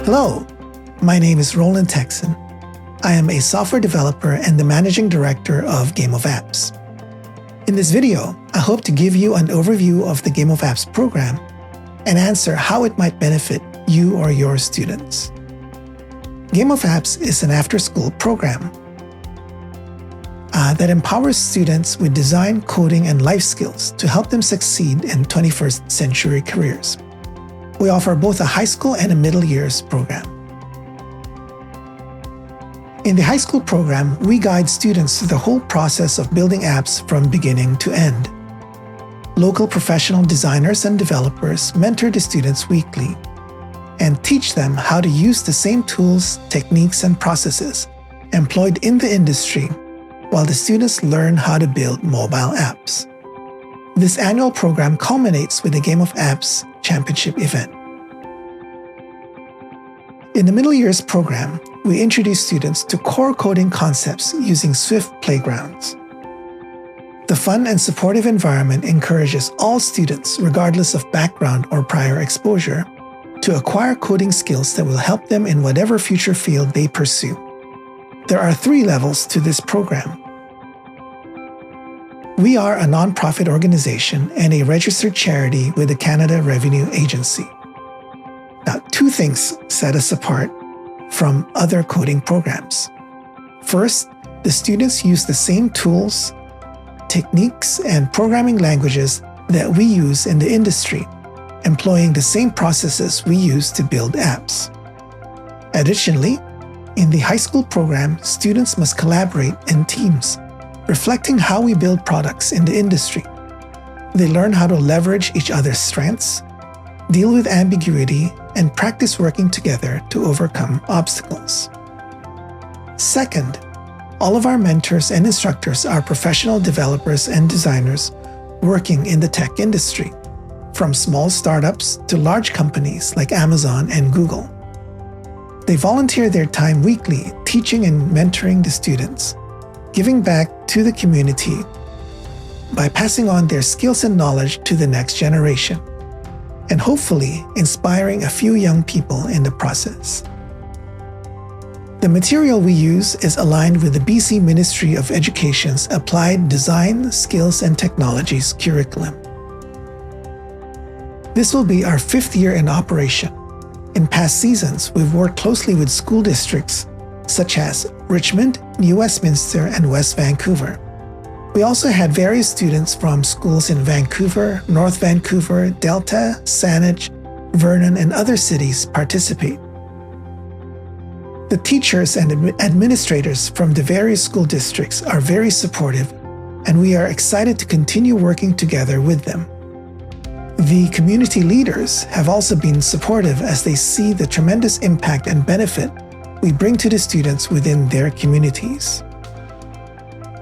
Hello, my name is Roland Texan. I am a software developer and the managing director of Game of Apps. In this video, I hope to give you an overview of the Game of Apps program and answer how it might benefit you or your students. Game of Apps is an after-school program that empowers students with design, coding, and life skills to help them succeed in 21st century careers. We offer both a high school and a middle years program. In the high school program, we guide students through the whole process of building apps from beginning to end. Local professional designers and developers mentor the students weekly and teach them how to use the same tools, techniques, and processes employed in the industry while the students learn how to build mobile apps. This annual program culminates with the Game of Apps Championship event. In the middle years program, we introduce students to core coding concepts using Swift playgrounds. The fun and supportive environment encourages all students, regardless of background or prior exposure, to acquire coding skills that will help them in whatever future field they pursue. There are 3 levels to this program. We are a nonprofit organization and a registered charity with the Canada Revenue Agency. Now, 2 things set us apart from other coding programs. First, the students use the same tools, techniques, and programming languages that we use in the industry, employing the same processes we use to build apps. Additionally, in the high school program, students must collaborate in teams, reflecting how we build products in the industry. They learn how to leverage each other's strengths, deal with ambiguity, and practice working together to overcome obstacles. Second, all of our mentors and instructors are professional developers and designers working in the tech industry, from small startups to large companies like Amazon and Google. They volunteer their time weekly teaching and mentoring the students, giving back to the community by passing on their skills and knowledge to the next generation, and hopefully inspiring a few young people in the process. The material we use is aligned with the BC Ministry of Education's Applied Design, Skills and Technologies curriculum. This will be our 5th year in operation. In past seasons, we've worked closely with school districts such as Richmond, New Westminster, and West Vancouver. We also had various students from schools in Vancouver, North Vancouver, Delta, Saanich, Vernon, and other cities participate. The teachers and administrators from the various school districts are very supportive, and we are excited to continue working together with them. The community leaders have also been supportive as they see the tremendous impact and benefit we bring to the students within their communities.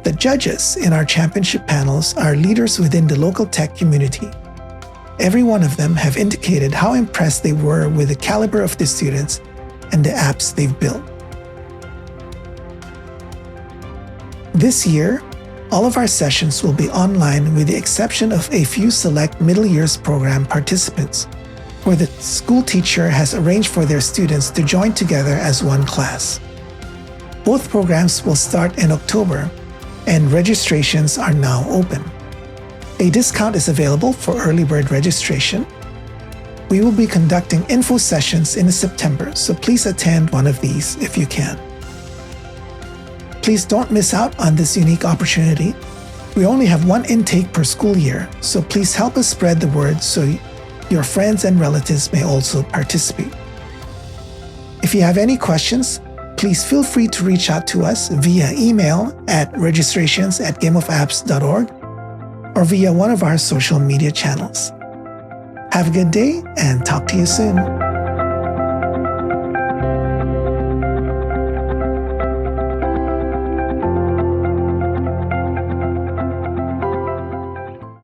The judges in our championship panels are leaders within the local tech community. Every one of them have indicated how impressed they were with the caliber of the students and the apps they've built. This year, all of our sessions will be online with the exception of a few select middle years program participants, where the school teacher has arranged for their students to join together as one class. Both programs will start in October, and registrations are now open. A discount is available for early bird registration. We will be conducting info sessions in September, so please attend one of these if you can. Please don't miss out on this unique opportunity. We only have 1 intake per school year, so please help us spread the word so your friends and relatives may also participate. If you have any questions, please feel free to reach out to us via email at registrations@gameofapps.org or via one of our social media channels. Have a good day and talk to you soon.